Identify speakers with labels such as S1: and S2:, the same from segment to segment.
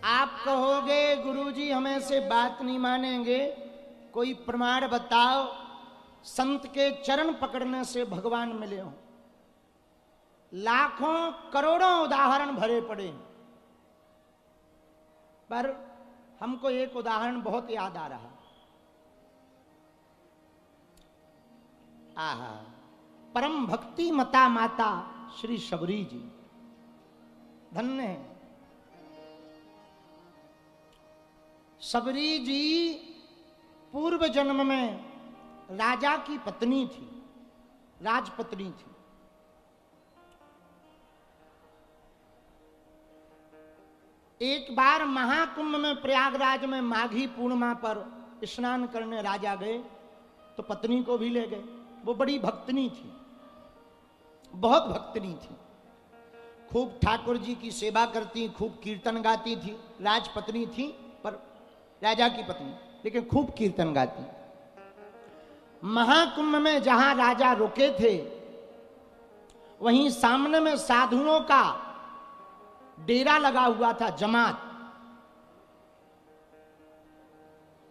S1: आप कहोगे गुरुजी हमें से बात नहीं मानेंगे, कोई प्रमाण बताओ संत के चरण पकड़ने से भगवान मिले हो। लाखों करोड़ों उदाहरण भरे पड़े, पर हमको एक उदाहरण बहुत याद आ रहा। आहा, परम भक्ति मता माता श्री शबरी जी धन्य है। शबरी जी पूर्व जन्म में राजा की पत्नी थी, राजपत्नी थी। एक बार महाकुंभ में प्रयागराज में माघी पूर्णिमा पर स्नान करने राजा गए तो पत्नी को भी ले गए। वो बड़ी भक्तनी थी, बहुत भक्तनी थी, खूब ठाकुर जी की सेवा करती, खूब कीर्तन गाती थी। राजपत्नी थी पर राजा की पत्नी, लेकिन खूब कीर्तन गाती। महाकुंभ में जहां राजा रुके थे वहीं सामने में साधुओं का डेरा लगा हुआ था, जमात।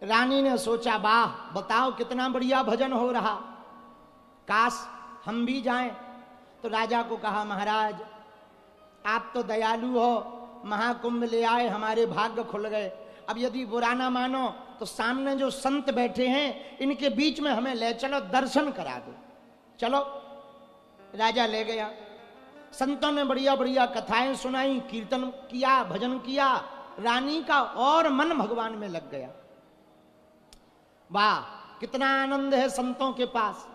S1: रानी ने सोचा, वाह बताओ कितना बढ़िया भजन हो रहा, काश हम भी जाएं। तो राजा को कहा, महाराज आप तो दयालु हो, महाकुंभ ले आए, हमारे भाग्य खुल गए। अब यदि बुरा ना मानो तो सामने जो संत बैठे हैं इनके बीच में हमें ले चलो, दर्शन करा दो। चलो, राजा ले गया। संतों ने बढ़िया बढ़िया कथाएं सुनाई, कीर्तन किया, भजन किया। रानी का और मन भगवान में लग गया। वाह कितना आनंद है संतों के पास।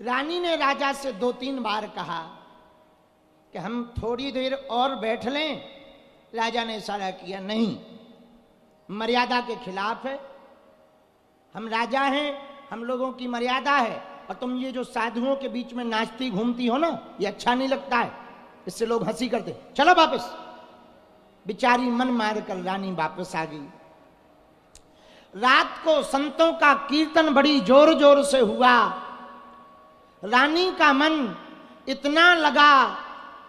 S1: रानी ने राजा से 2-3 बार कहा कि हम थोड़ी देर और बैठ लें। राजा ने इशारा किया, नहीं, मर्यादा के खिलाफ है, हम राजा हैं, हम लोगों की मर्यादा है, और तुम ये जो साधुओं के बीच में नाचती घूमती हो ना, ये अच्छा नहीं लगता है, इससे लोग हंसी करते, चलो वापस। बेचारी मन मार कर रानी वापस आ गई। रात को संतों का कीर्तन बड़ी जोर जोर से हुआ। रानी का मन इतना लगा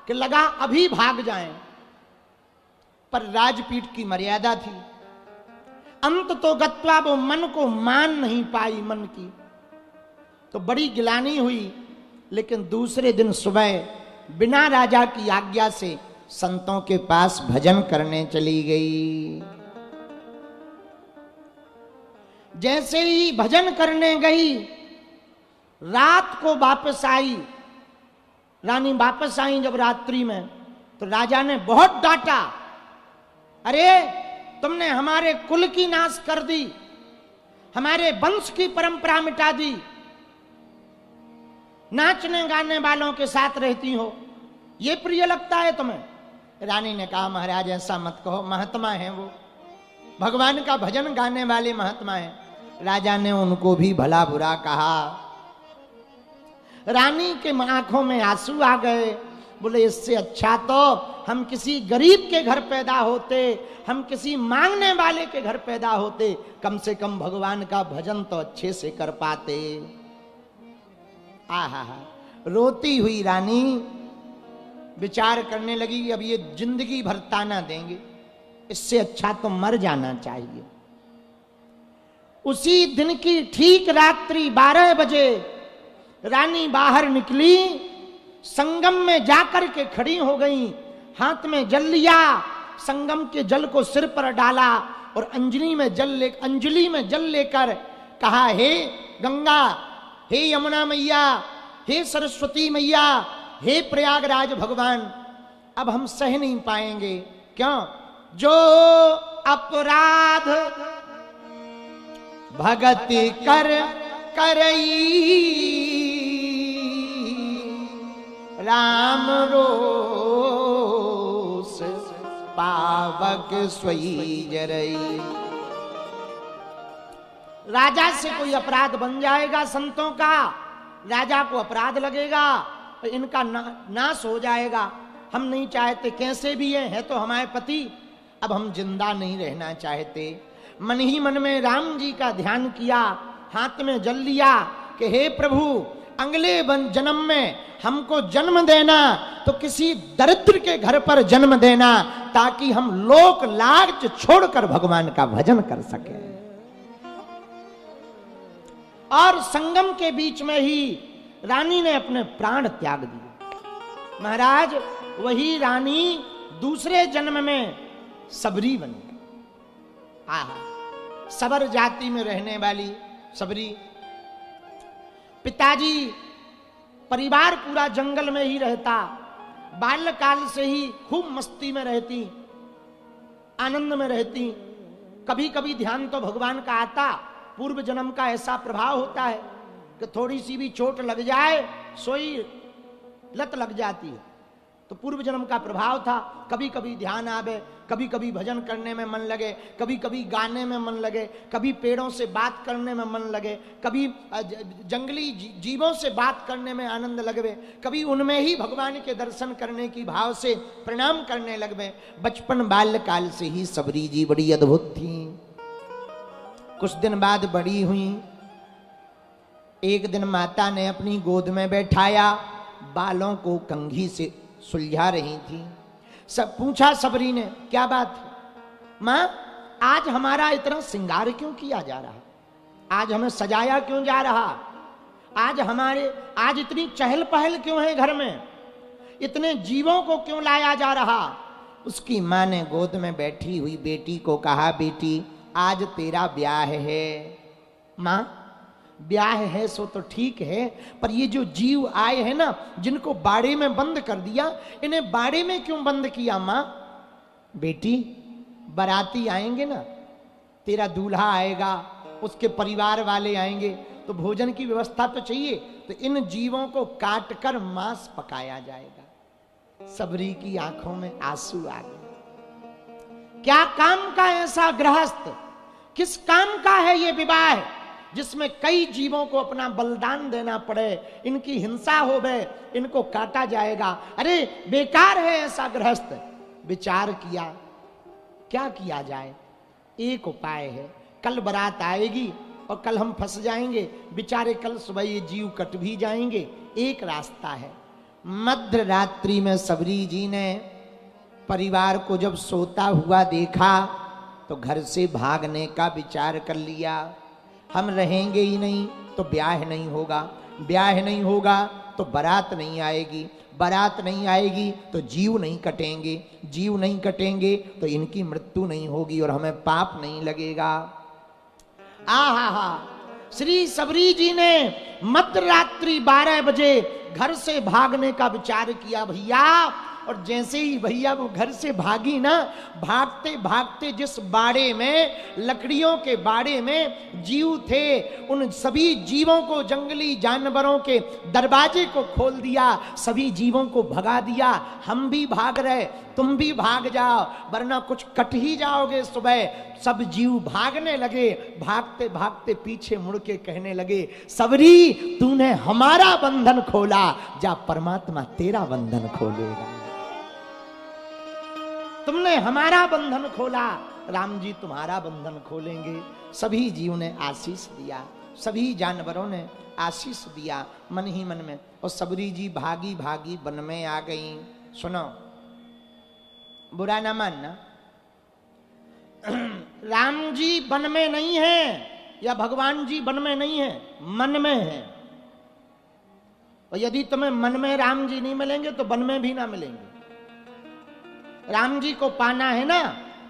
S1: कि लगा अभी भाग जाएं, पर राजपीठ की मर्यादा थी। अंत तो गत्वा वो मन को मान नहीं पाई, मन की तो बड़ी गिलानी हुई। लेकिन दूसरे दिन सुबह बिना राजा की आज्ञा से संतों के पास भजन करने चली गई। जैसे ही भजन करने गई, रात को वापस आई। रानी वापस आई जब रात्रि में, तो राजा ने बहुत डांटा, अरे तुमने हमारे कुल की नाश कर दी, हमारे वंश की परंपरा मिटा दी, नाचने गाने वालों के साथ रहती हो, ये प्रिय लगता है तुम्हें? रानी ने कहा, महाराज ऐसा मत कहो, महात्मा हैं वो, भगवान का भजन गाने वाले महात्मा हैं। राजा ने उनको भी भला बुरा कहा। रानी के आंखों में आंसू आ गए। बोले, इससे अच्छा तो हम किसी गरीब के घर पैदा होते, हम किसी मांगने वाले के घर पैदा होते, कम से कम भगवान का भजन तो अच्छे से कर पाते। आहा, रोती हुई रानी विचार करने लगी, अब ये जिंदगी भर ताना देंगे, इससे अच्छा तो मर जाना चाहिए। उसी दिन की ठीक रात्रि 12 बजे रानी बाहर निकली, संगम में जाकर के खड़ी हो गई, हाथ में जल लिया, संगम के जल को सिर पर डाला और अंजलि में जल लेकर कहा, हे गंगा, हे यमुना मैया, हे सरस्वती मैया, हे प्रयागराज भगवान, अब हम सह नहीं पाएंगे। क्यों? जो अपराध भगति कर करई, राम रोष पावक सोई जरई। राजा से कोई अपराध बन जाएगा संतों का, राजा को अपराध लगेगा, इनका नाश हो जाएगा। हम नहीं चाहते, कैसे भी है तो हमारे पति, अब हम जिंदा नहीं रहना चाहते। मन ही मन में राम जी का ध्यान किया, हाथ में जल लिया कि हे प्रभु, अगले जन्म में हमको जन्म देना तो किसी दरिद्र के घर पर जन्म देना, ताकि हम लोक लाज छोड़कर भगवान का भजन कर सके। और संगम के बीच में ही रानी ने अपने प्राण त्याग दिए। महाराज वही रानी दूसरे जन्म में सबरी बनी। आहा, सबर जाति में रहने वाली सबरी। पिताजी परिवार पूरा जंगल में ही रहता, बाल्यकाल से ही खूब मस्ती में रहती, आनंद में रहती। कभी कभी ध्यान तो भगवान का आता। पूर्व जन्म का ऐसा प्रभाव होता है कि थोड़ी सी भी चोट लग जाए सोई लत लग जाती है, तो पूर्व जन्म का प्रभाव था। कभी कभी ध्यान आवे, कभी कभी भजन करने में मन लगे, कभी कभी गाने में मन लगे, कभी पेड़ों से बात करने में मन लगे, कभी जंगली जीवों से बात करने में आनंद लगवे, कभी उनमें ही भगवान के दर्शन करने की भाव से प्रणाम करने लगवे। बचपन बाल्यकाल से ही सबरी जी बड़ी अद्भुत थी। कुछ दिन बाद बड़ी हुई। एक दिन माता ने अपनी गोद में बैठाया, बालों को कंघी से सुलझा रही थी। सब पूछा सबरी ने, क्या बात है मां, आज हमारा इतना श्रृंगार क्यों किया जा रहा, आज हमें सजाया क्यों जा रहा, आज इतनी चहल पहल क्यों है घर में, इतने जीवों को क्यों लाया जा रहा। उसकी मां ने गोद में बैठी हुई बेटी को कहा, बेटी आज तेरा ब्याह है। मां ब्याह है सो तो ठीक है, पर ये जो जीव आए हैं ना, जिनको बाड़े में बंद कर दिया, इन्हें बाड़े में क्यों बंद किया मां। बेटी बाराती आएंगे ना, तेरा दूल्हा आएगा, उसके परिवार वाले आएंगे, तो भोजन की व्यवस्था तो चाहिए, तो इन जीवों को काट कर मांस पकाया जाएगा। सबरी की आंखों में आंसू आ गए। क्या काम का ऐसा गृहस्थ, किस काम का है ये विवाह जिसमें कई जीवों को अपना बलिदान देना पड़े, इनकी हिंसा हो गए, इनको काटा जाएगा। अरे बेकार है ऐसा गृहस्थ। विचार किया क्या किया जाए। एक उपाय है, कल बारात आएगी और कल हम फंस जाएंगे बेचारे, कल सुबह ये जीव कट भी जाएंगे। एक रास्ता है। मध्य रात्रि में सबरी जी ने परिवार को जब सोता हुआ देखा तो घर से भागने का विचार कर लिया। हम रहेंगे ही नहीं तो ब्याह नहीं होगा, ब्याह नहीं होगा तो बारात नहीं आएगी, बारात नहीं आएगी तो जीव नहीं कटेंगे, जीव नहीं कटेंगे तो इनकी मृत्यु नहीं होगी और हमें पाप नहीं लगेगा। आहा, श्री सबरी जी ने मध्य रात्रि 12 बजे घर से भागने का विचार किया भैया। और जैसे ही भैया वो घर से भागी ना, भागते भागते जिस बाड़े में, लकड़ियों के बाड़े में जीव थे, उन सभी जीवों को, जंगली जानवरों के दरवाजे को खोल दिया, सभी जीवों को भगा दिया। हम भी भाग रहे, तुम भी भाग जाओ, वरना कुछ कट ही जाओगे सुबह। सब जीव भागने लगे। भागते भागते पीछे मुड़ के कहने लगे, सबरी तूने हमारा बंधन खोला, जा परमात्मा तेरा बंधन खोलेगा। तुमने हमारा बंधन खोला, राम जी तुम्हारा बंधन खोलेंगे। सभी जीव ने आशीष दिया, सभी जानवरों ने आशीष दिया मन ही मन में। और सबरी जी भागी भागी वन में आ गई। सुनो, बुरा ना मानना, राम जी वन में नहीं है या भगवान जी वन में नहीं है, मन में है। और यदि तुम्हें मन में राम जी नहीं मिलेंगे तो वन में भी ना मिलेंगे। राम जी को पाना है ना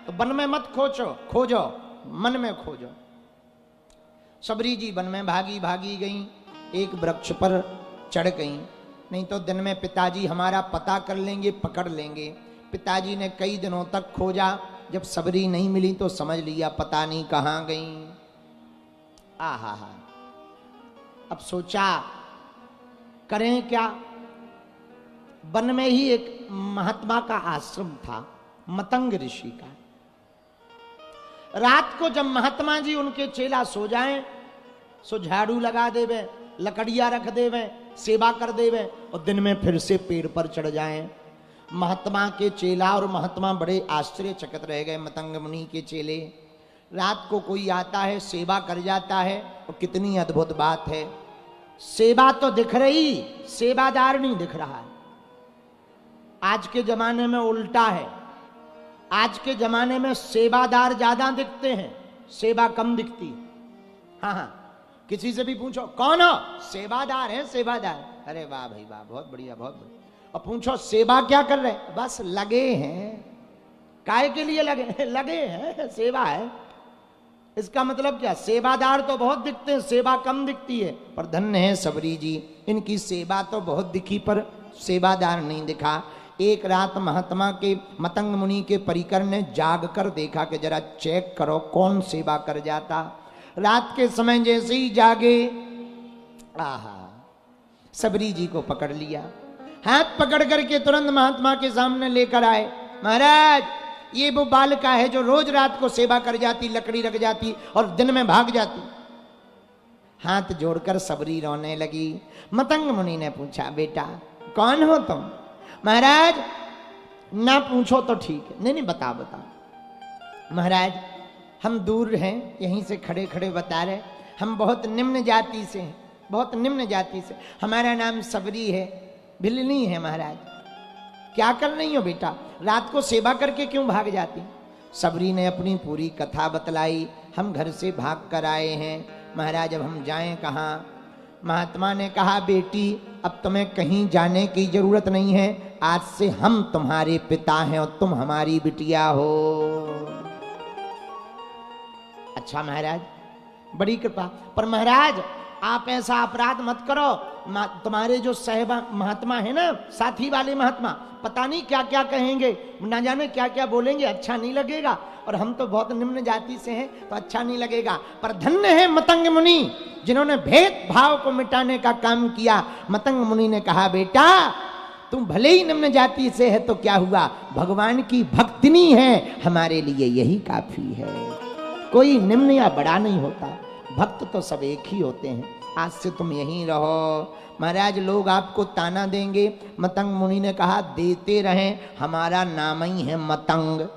S1: तो वन में मत खोजो, मन में खोजो। सबरी जी वन में भागी भागी गई, एक वृक्ष पर चढ़ गई। नहीं तो दिन में पिताजी हमारा पता कर लेंगे, पकड़ लेंगे। पिताजी ने कई दिनों तक खोजा, जब सबरी नहीं मिली तो समझ लिया पता नहीं कहां गई। आहा, अब सोचा करें क्या। वन में ही एक महात्मा का आश्रम था, मतंग ऋषि का। रात को जब महात्मा जी उनके चेला सो जाएं, सो झाड़ू लगा देवे, लकड़ियां रख देवे, सेवा कर देवे, और दिन में फिर से पेड़ पर चढ़ जाएं। महात्मा के चेला और महात्मा बड़े आश्चर्यचकित रह गए। मतंग मुनि के चेले, रात को कोई आता है, सेवा कर जाता है, और कितनी अद्भुत बात है। सेवा तो दिख रही, सेवादार नहीं दिख रहा है। आज के जमाने में उल्टा है, आज के जमाने में सेवादार ज्यादा दिखते हैं, सेवा कम दिखती है। हाँ हाँ, किसी से भी पूछो कौन हो, सेवादार है, सेवादार। अरे वाह भाई वाह, बहुत बढ़िया बहुत बढ़िया। और पूछो सेवा क्या कर रहे, बस लगे हैं। काय के लिए लगे, लगे हैं, सेवा है। इसका मतलब क्या, सेवादार तो बहुत दिखते हैं, सेवा कम दिखती है। पर धन्य है सबरी जी, इनकी सेवा तो बहुत दिखी पर सेवादार नहीं दिखा। एक रात महात्मा के मतंग मुनि के परिकर ने जाग कर देखा कि जरा चेक करो कौन सेवा कर जाता। रात के समय जैसे ही जागे, आहा, सबरी जी को पकड़ लिया, हाथ पकड़ करके तुरंत महात्मा के सामने लेकर आए। महाराज, ये वो बालिका है जो रोज रात को सेवा कर जाती, लकड़ी रख जाती और दिन में भाग जाती। हाथ जोड़कर सबरी रोने लगी। मतंग मुनि ने पूछा, बेटा कौन हो तुम? महाराज, ना पूछो तो ठीक है। नहीं बता बता। महाराज, हम दूर हैं, यहीं से खड़े खड़े बता रहे, हम बहुत निम्न जाति से हैं, बहुत निम्न जाति से। हमारा नाम सबरी है, भिलनी है। महाराज, क्या कर रही हो बेटा, रात को सेवा करके क्यों भाग जाती? सबरी ने अपनी पूरी कथा बतलाई। हम घर से भाग कर आए हैं महाराज, अब हम जाएं कहाँ? महात्मा ने कहा, बेटी अब तुम्हें कहीं जाने की जरूरत नहीं है, आज से हम तुम्हारे पिता हैं और तुम हमारी बिटिया हो। अच्छा महाराज, बड़ी कृपा। पर महाराज, आप ऐसा अपराध मत करो, तुम्हारे जो सहबा महात्मा है ना, साथी वाले महात्मा, पता नहीं क्या क्या कहेंगे, ना जाने क्या क्या बोलेंगे, अच्छा नहीं लगेगा। और हम तो बहुत निम्न जाति से हैं, तो अच्छा नहीं लगेगा। पर धन्य है मतंग मुनि जिन्होंने भेदभाव को मिटाने का काम किया। मतंग मुनि ने कहा, बेटा तुम भले ही निम्न जाति से है तो क्या हुआ, भगवान की भक्तिनी है, हमारे लिए यही काफी है। कोई निम्न या बड़ा नहीं होता, भक्त तो सब एक ही होते हैं। आज से तुम यहीं रहो। महाराज, लोग आपको ताना देंगे। मतंग मुनि ने कहा, देते रहें, हमारा नाम ही है मतंग।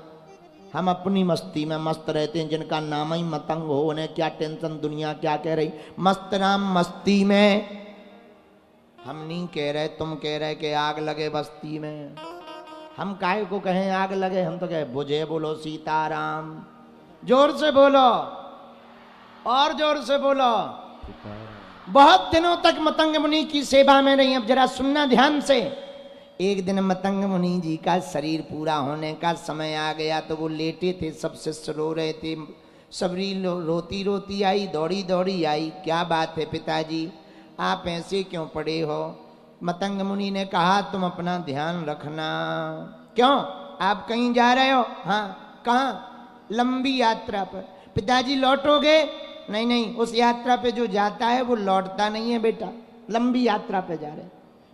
S1: हम अपनी मस्ती में मस्त रहते हैं, जिनका नाम ही मतंग हो उन्हें क्या टेंशन, दुनिया क्या कह रही। मस्त राम मस्ती में। हम नहीं कह रहे, तुम कह रहे कि आग लगे बस्ती में। हम काहे को कहें आग लगे, हम तो कहे बुझे बोलो सीताराम। जोर से बोलो, और जोर से बोलो। बहुत दिनों तक मतंग मुनि की सेवा में रही। अब जरा सुनना ध्यान से। एक दिन मतंग मुनि जी का शरीर पूरा होने का समय आ गया, तो वो लेटे थे, सब शिष्य रो रहे थे। सबरी रोती रोती आई, दौड़ी दौड़ी आई। क्या बात है पिताजी, आप ऐसे क्यों पड़े हो? मतंग मुनि ने कहा, तुम अपना ध्यान रखना। क्यों, आप कहीं जा रहे हो? हाँ, कहाँ? लंबी यात्रा पर। पिताजी लौटोगे? नहीं नहीं, उस यात्रा पे जो जाता है वो लौटता नहीं है बेटा, लंबी यात्रा पे जा रहे।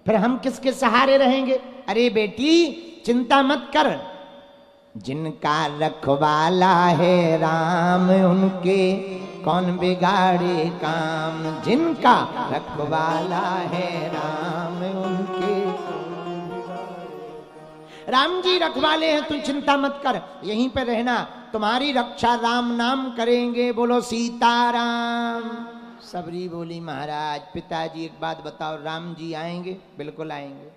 S1: फिर हम किसके सहारे रहेंगे? अरे बेटी चिंता मत कर, जिनका रखवाला है राम, उनके कौन बिगाड़े काम। जिनका रखवाला है राम, उनके राम जी रखवाले हैं, तू चिंता मत कर, यहीं पे रहना, तुम्हारी रक्षा राम नाम करेंगे। बोलो सीताराम। सबरी बोली, महाराज पिताजी एक बात बताओ, राम जी आएंगे? बिल्कुल आएंगे।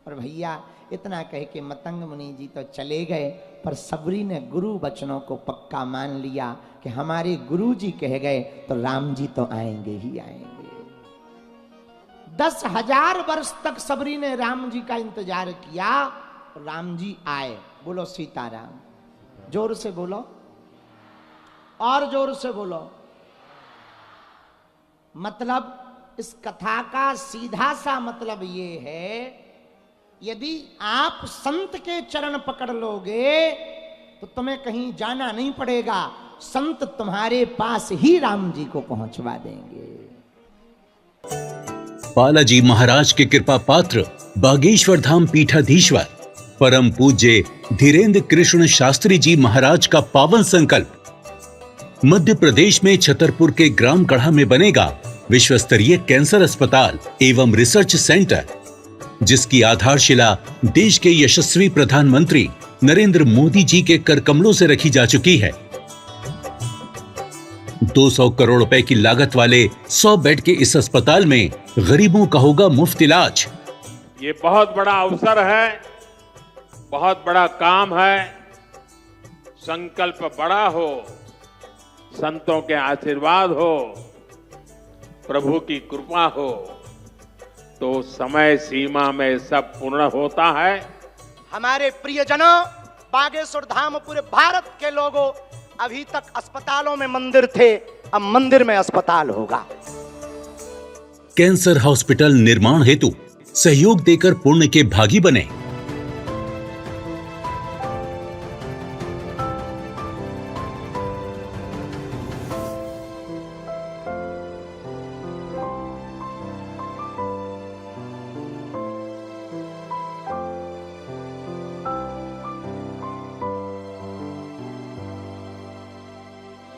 S1: और भैया इतना कह के मतंग मुनि जी तो चले गए, पर सबरी ने गुरु वचनों को पक्का मान लिया कि हमारे गुरु जी कह गए तो राम जी तो आएंगे ही आएंगे। 10,000 वर्ष तक सबरी ने राम जी का इंतजार किया, राम जी आए। बोलो सीताराम। जोर से बोलो, और जोर से बोलो। मतलब इस कथा का सीधा सा मतलब ये है, यदि आप संत के चरण पकड़ लोगे तो तुम्हें कहीं जाना नहीं पड़ेगा, संत तुम्हारे पास ही राम जी को पहुंचवा देंगे।
S2: बालाजी महाराज के कृपा पात्र बागेश्वर धाम पीठाधीश्वर परम पूज्य धीरेन्द्र कृष्ण शास्त्री जी महाराज का पावन संकल्प। मध्य प्रदेश में छतरपुर के ग्राम गढ़ा में बनेगा विश्व स्तरीय कैंसर अस्पताल एवं रिसर्च सेंटर, जिसकी आधारशिला देश के यशस्वी प्रधानमंत्री नरेंद्र मोदी जी के कर कमलों से रखी जा चुकी है। 200 करोड़ रुपए की लागत वाले 100 बेड के इस अस्पताल में गरीबों का होगा मुफ्त इलाज।
S3: ये बहुत बड़ा अवसर है, बहुत बड़ा काम है। संकल्प बड़ा हो, संतों के आशीर्वाद हो, प्रभु की कृपा हो, तो समय सीमा में सब पूर्ण होता है।
S1: हमारे प्रियजनों, बागेश्वर धाम पूरे भारत के लोगों, अभी तक अस्पतालों में मंदिर थे, अब मंदिर में अस्पताल होगा।
S2: कैंसर हॉस्पिटल निर्माण हेतु सहयोग देकर पुण्य के भागी बने।